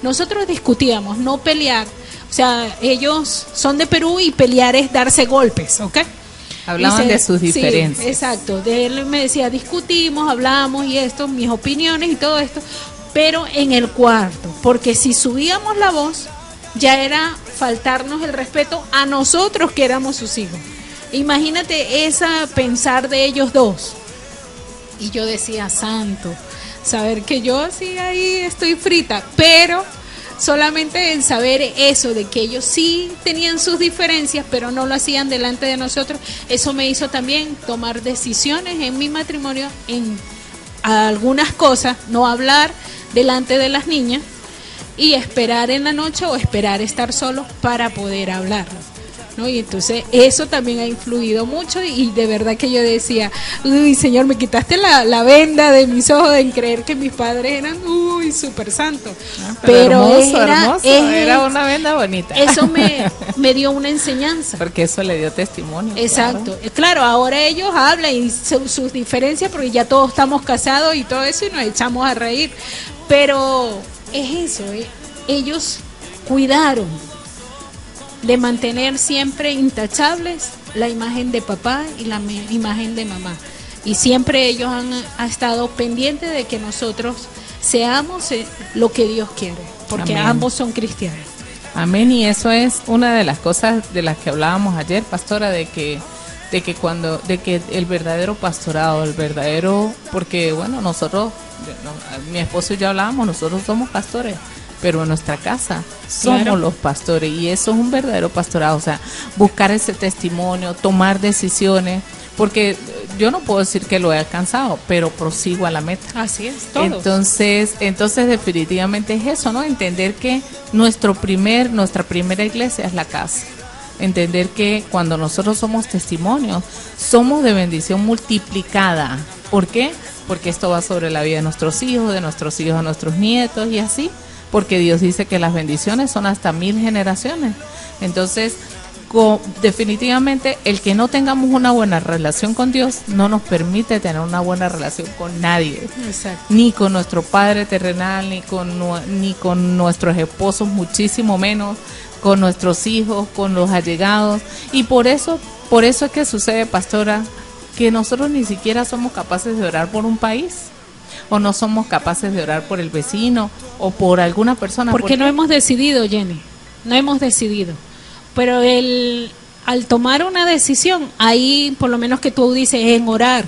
Nosotros discutíamos, no pelear. O sea, ellos son de Perú y pelear es darse golpes, ¿ok? Hablaban de sus diferencias. Sí, exacto. De él me decía, discutimos, hablamos y esto, mis opiniones y todo esto, pero en el cuarto, porque si subíamos la voz, ya era faltarnos el respeto a nosotros que éramos sus hijos. Imagínate esa pensar de ellos dos. Y yo decía, santo, saber que yo sí ahí estoy frita, pero solamente en saber eso, de que ellos sí tenían sus diferencias, pero no lo hacían delante de nosotros, eso me hizo también tomar decisiones en mi matrimonio, en algunas cosas, no hablar delante de las niñas y esperar en la noche o esperar estar solos para poder hablarlo, ¿no? Y entonces eso también ha influido mucho, y de verdad que yo decía, uy, Señor, me quitaste la venda de mis ojos en creer que mis padres eran súper santos. Pero era una venda bonita. Eso me dio una enseñanza. Porque eso le dio testimonio. Exacto. Claro, ahora ellos hablan y sus diferencias, porque ya todos estamos casados y todo eso, y nos echamos a reír. Pero es eso, ellos cuidaron de mantener siempre intachables la imagen de papá y la imagen de mamá. Y siempre ellos han estado pendientes de que nosotros seamos lo que Dios quiere, porque amén, ambos son cristianos. Amén, y eso es una de las cosas de las que hablábamos ayer, pastora, de que el verdadero pastorado, porque bueno, nosotros, mi esposo y yo hablábamos, nosotros somos pastores, pero en nuestra casa somos los pastores, y eso es un verdadero pastorado, o sea, buscar ese testimonio, tomar decisiones, porque yo no puedo decir que lo he alcanzado, pero prosigo a la meta. Así es, todo. Entonces definitivamente es eso, ¿no? Entender que nuestra primera iglesia es la casa. Entender que cuando nosotros somos testimonios, somos de bendición multiplicada. ¿Por qué? Porque esto va sobre la vida de nuestros hijos a nuestros nietos y así. Porque Dios dice que las bendiciones son hasta 1000 generaciones. Entonces, definitivamente, el que no tengamos una buena relación con Dios no nos permite tener una buena relación con nadie. Exacto. Ni con nuestro Padre terrenal, ni con nuestros esposos, muchísimo menos, con nuestros hijos, con los allegados. Y por eso es que sucede, pastora, que nosotros ni siquiera somos capaces de orar por un país. o no somos capaces de orar por el vecino o por alguna persona. Porque no hemos decidido, Jenny, no hemos decidido. Pero al tomar una decisión, ahí por lo menos que tú dices, en orar,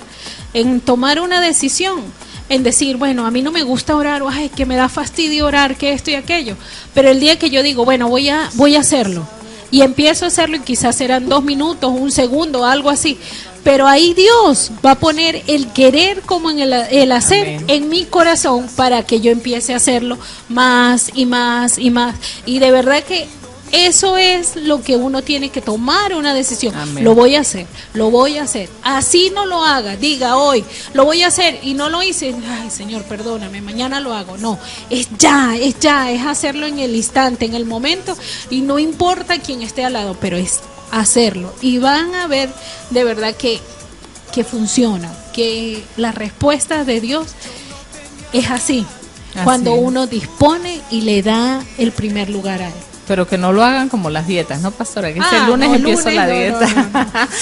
en tomar una decisión, en decir, bueno, a mí no me gusta orar, o ay, que me da fastidio orar, que esto y aquello, pero el día que yo digo, bueno, voy a hacerlo, y empiezo a hacerlo, y quizás serán 2 minutos, 1 segundo, algo así, pero ahí Dios va a poner el querer como en el hacer. Amén. En mi corazón, para que yo empiece a hacerlo más y más y más, y de verdad que eso es lo que uno tiene que tomar una decisión. Amén. Lo voy a hacer, lo voy a hacer. Así no lo haga, diga hoy, lo voy a hacer y no lo hice. Ay, Señor, perdóname, mañana lo hago. No, es hacerlo en el instante, en el momento, y no importa quién esté al lado, pero es hacerlo. Y van a ver de verdad que funciona, que la respuesta de Dios es así. Cuando uno dispone y le da el primer lugar a Él. Pero que no lo hagan como las dietas, ¿no, pastora? Que el lunes empiezo la dieta.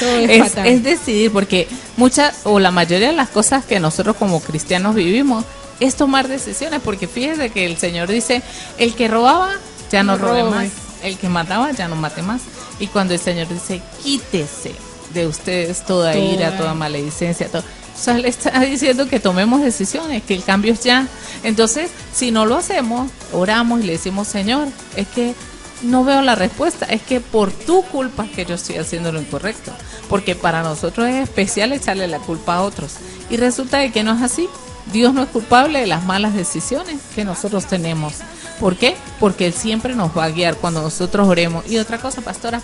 No. Es decidir, porque muchas o la mayoría de las cosas que nosotros como cristianos vivimos es tomar decisiones, porque fíjese que el Señor dice, el que robaba ya no robe más, el que mataba ya no mate más. Y cuando el Señor dice, quítese de ustedes toda ira, toda maledicencia, todo. O sea, le está diciendo que tomemos decisiones, que el cambio es ya. Entonces, si no lo hacemos, oramos y le decimos, Señor, es que no veo la respuesta, es que por tu culpa es que yo estoy haciendo lo incorrecto, porque para nosotros es especial echarle la culpa a otros, y resulta de que no es así. Dios no es culpable de las malas decisiones que nosotros tenemos. ¿Por qué? Porque Él siempre nos va a guiar cuando nosotros oremos. Y otra cosa, pastora,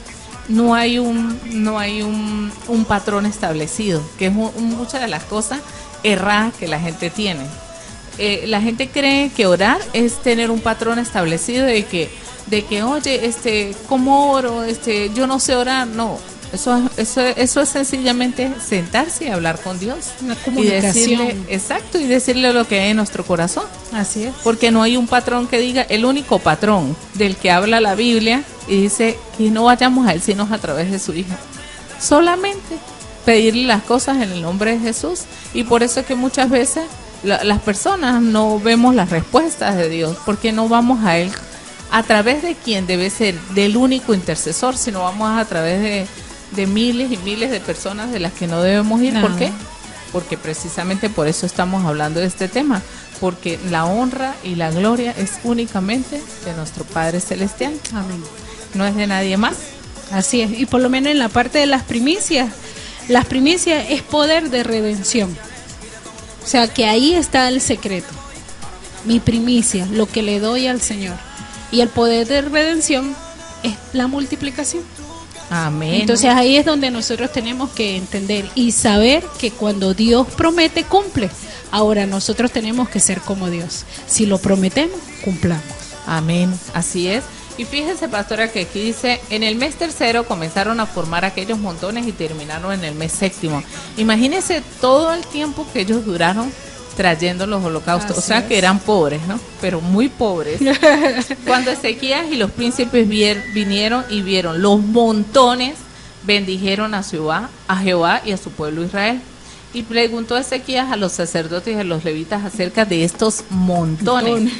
no hay un patrón establecido, que es muchas de las cosas erradas que la gente tiene. La gente cree que orar es tener un patrón establecido de que oye, ¿cómo oro? Yo no sé orar. No, eso es sencillamente sentarse y hablar con Dios. Una comunicación. Y decirle lo que hay en nuestro corazón. Así es. Porque no hay un patrón que diga, el único patrón del que habla la Biblia y dice que no vayamos a Él sino a través de su Hijo. Solamente pedirle las cosas en el nombre de Jesús. Y por eso es que muchas veces las personas no vemos las respuestas de Dios, porque no vamos a Él a través de quien debe ser, del único intercesor, sino vamos a través de miles y miles de personas de las que no debemos ir. ¿Por qué? Porque precisamente por eso estamos hablando de este tema, porque la honra y la gloria es únicamente de nuestro Padre Celestial. Amén. No es de nadie más. Así es, y por lo menos en la parte de las primicias es poder de redención. O sea que ahí está el secreto. Mi primicia, lo que le doy al Señor. Y el poder de redención es la multiplicación. Amén. Entonces ahí es donde nosotros tenemos que entender y saber que cuando Dios promete, cumple. Ahora nosotros tenemos que ser como Dios. Si lo prometemos, cumplamos. Amén, así es. Y fíjese, pastora, que aquí dice, en el mes 3 comenzaron a formar aquellos montones y terminaron en el mes 7. Imagínense todo el tiempo que ellos duraron trayendo los holocaustos. Así que eran pobres, ¿no? Pero muy pobres. Cuando Ezequías y los príncipes vinieron y vieron los montones, bendijeron a Jehová y a su pueblo Israel. Y preguntó Ezequías a los sacerdotes y a los levitas acerca de estos montones.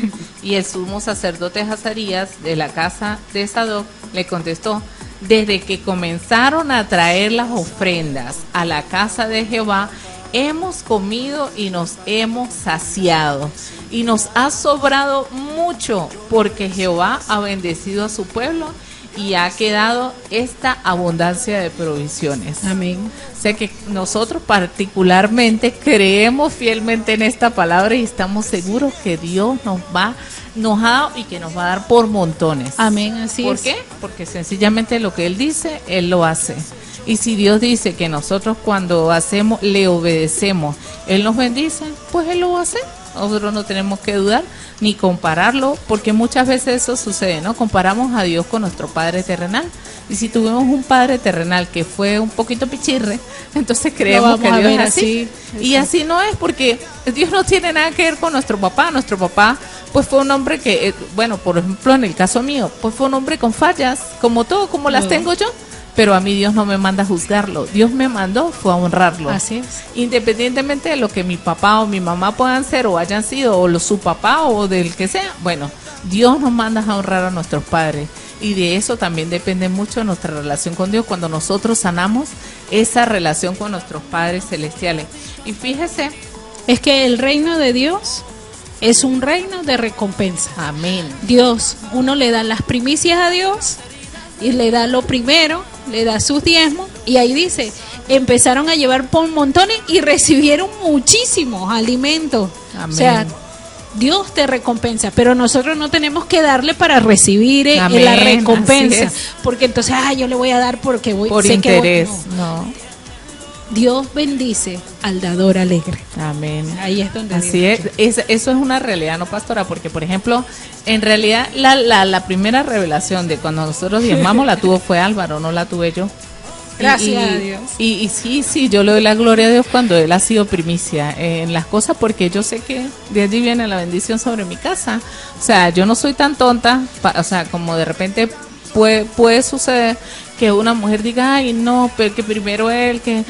Y el sumo sacerdote Azarías, de la casa de Sadoc, le contestó, desde que comenzaron a traer las ofrendas a la casa de Jehová, hemos comido y nos hemos saciado, y nos ha sobrado mucho, porque Jehová ha bendecido a su pueblo y ha quedado esta abundancia de provisiones. Amén. O sea que nosotros particularmente creemos fielmente en esta palabra y estamos seguros que Dios nos ha dado y que nos va a dar por montones. Amén, así es. ¿Por qué? Porque sencillamente lo que Él dice, Él lo hace. Y si Dios dice que nosotros cuando hacemos, le obedecemos, Él nos bendice, pues Él lo va a hacer. Nosotros no tenemos que dudar ni compararlo, porque muchas veces eso sucede, ¿no? Comparamos a Dios con nuestro Padre terrenal. Y si tuvimos un Padre terrenal que fue un poquito pichirre, entonces creemos que Dios es así. Y así no es, porque Dios no tiene nada que ver con nuestro papá. Nuestro papá, pues fue un hombre que, bueno, por ejemplo, en el caso mío, pues fue un hombre con fallas, como todo, como las tengo yo. pero a mí Dios no me manda a juzgarlo. Dios me mandó fue a honrarlo. Así es. Independientemente de lo que mi papá o mi mamá puedan ser o hayan sido, o su papá o del que sea, bueno, Dios nos manda a honrar a nuestros padres. Y de eso también depende mucho nuestra relación con Dios, cuando nosotros sanamos esa relación con nuestros padres celestiales. Y fíjese, es que el reino de Dios es un reino de recompensa. amén. Dios, uno le da las primicias a Dios y le da lo primero, le da sus diezmos, y ahí dice, empezaron a llevar por montones y recibieron muchísimos alimentos. Amén. O sea, Dios te recompensa, pero nosotros no tenemos que darle para recibir Amén, la recompensa, así es. porque entonces, yo le voy a dar porque voy Por sé que interés, no. no. Dios bendice al dador alegre. Amén. Ahí es donde Así Dios es, eso es una realidad, ¿no, pastora? Porque, por ejemplo, en realidad la primera revelación de cuando nosotros diezmamos la tuvo fue Álvaro, no la tuve yo. Gracias a Dios. Y sí, yo le doy la gloria a Dios cuando Él ha sido primicia en las cosas, porque yo sé que de allí viene la bendición sobre mi casa. O sea, yo no soy tan tonta, o sea, como de repente puede suceder que una mujer diga, ay, no, pero que primero él, que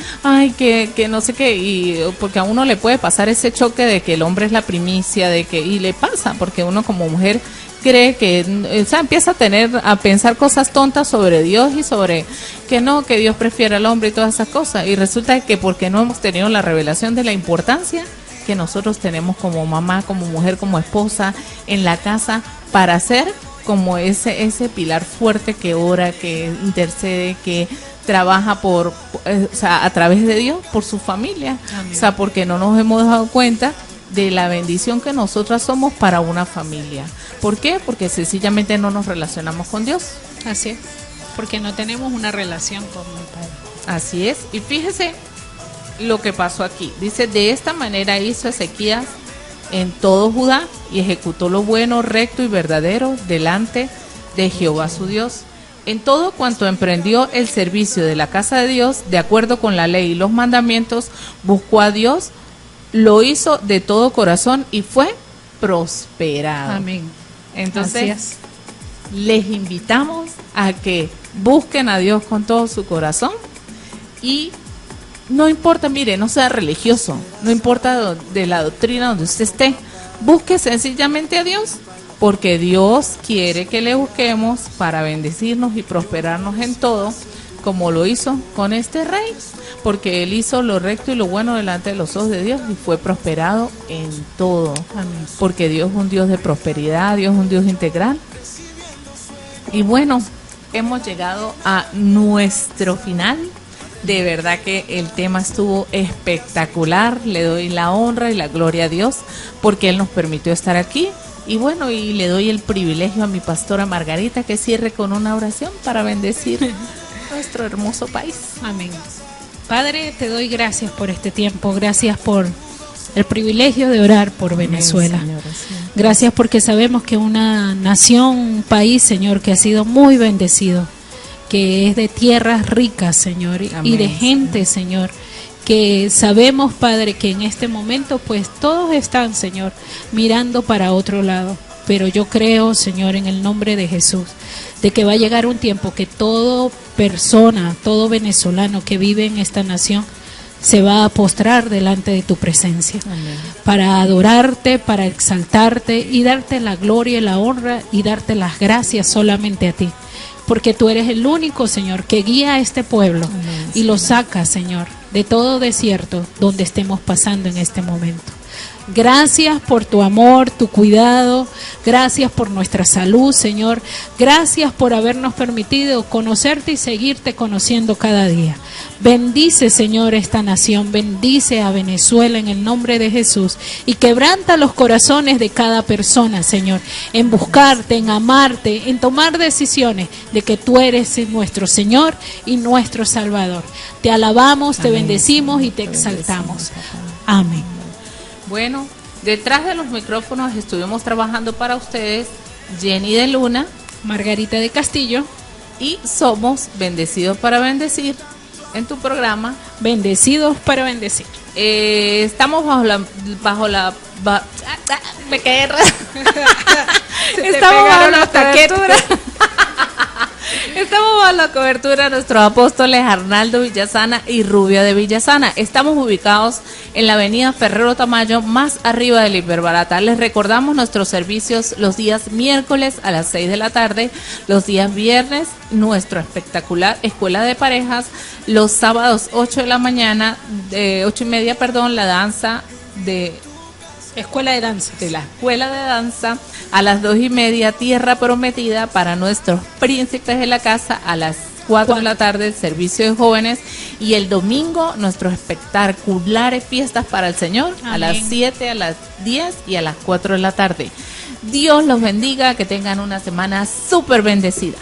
no sé qué, y porque a uno le puede pasar ese choque de que el hombre es la primicia, y le pasa, porque uno como mujer cree que, o sea, empieza a pensar cosas tontas sobre Dios y sobre que no, que Dios prefiere al hombre y todas esas cosas, y resulta que porque no hemos tenido la revelación de la importancia que nosotros tenemos como mamá, como mujer, como esposa en la casa, para ser como ese pilar fuerte que ora, que intercede, que trabaja o sea, a través de Dios por su familia. Amén. O sea, porque no nos hemos dado cuenta de la bendición que nosotras somos para una familia. ¿Por qué? Porque sencillamente no nos relacionamos con Dios. Así es, porque no tenemos una relación con el Padre. Así es, y fíjese lo que pasó aquí. Dice, de esta manera hizo Ezequías en todo Judá y ejecutó lo bueno, recto y verdadero delante de Jehová su Dios. En todo cuanto emprendió el servicio de la casa de Dios, de acuerdo con la ley y los mandamientos, buscó a Dios, lo hizo de todo corazón y fue prosperado. Amén. Entonces, les invitamos a que busquen a Dios con todo su corazón y no importa, mire, no sea religioso, no importa de la doctrina donde usted esté, busque sencillamente a Dios, porque Dios quiere que le busquemos para bendecirnos y prosperarnos en todo, como lo hizo con este rey, porque él hizo lo recto y lo bueno delante de los ojos de Dios y fue prosperado en todo. Amén. Porque Dios es un Dios de prosperidad, Dios es un Dios integral. Y bueno, hemos llegado a nuestro final. De verdad que el tema estuvo espectacular. Le doy la honra y la gloria a Dios porque Él nos permitió estar aquí. Y bueno, y le doy el privilegio a mi pastora Margarita que cierre con una oración para bendecir nuestro hermoso país. Amén. Padre, te doy gracias por este tiempo. Gracias por el privilegio de orar por Venezuela. Amén, Señora, sí. Gracias porque sabemos que una nación, un país, Señor, que ha sido muy bendecido, que es de tierras ricas, Señor, amén, y de gente, Señor, que sabemos, Padre, que en este momento pues todos están, Señor, mirando para otro lado, pero yo creo, Señor, en el nombre de Jesús, de que va a llegar un tiempo que toda persona, todo venezolano que vive en esta nación se va a postrar delante de tu presencia. Amén. Para adorarte, para exaltarte y darte la gloria y la honra y darte las gracias solamente a ti. Porque tú eres el único, Señor, que guía a este pueblo. Amén, y lo saca, Señor, de todo desierto donde estemos pasando en este momento. Gracias por tu amor, tu cuidado, gracias por nuestra salud, Señor. Gracias por habernos permitido conocerte y seguirte conociendo cada día. Bendice, Señor, esta nación, bendice a Venezuela en el nombre de Jesús y quebranta los corazones de cada persona, Señor, en buscarte, en amarte, en tomar decisiones de que tú eres nuestro Señor y nuestro Salvador. Te alabamos, te bendecimos y te exaltamos. Amén. Bueno, detrás de los micrófonos estuvimos trabajando para ustedes Jenny de Luna, Margarita de Castillo y somos Bendecidos para Bendecir en tu programa Bendecidos para Bendecir. Estamos me quedé estamos bajo la cobertura. Estamos bajo la cobertura de nuestros apóstoles Arnaldo Villasana y Rubio de Villasana. Estamos ubicados en la avenida Ferrero Tamayo, más arriba de la Hiperbarata. Les recordamos nuestros servicios los días miércoles a las 6 de la tarde, los días viernes nuestro espectacular Escuela de Parejas, los sábados 8 de la mañana, 8:30, la danza de Escuela de danza. De la escuela de danza a las 2:30, Tierra Prometida para nuestros príncipes de la casa a las 4 de la tarde, el servicio de jóvenes, y el domingo nuestros espectaculares fiestas para el Señor. Amén. A las 7, a las 10 y a las 4 de la tarde. Dios los bendiga, que tengan una semana súper bendecida.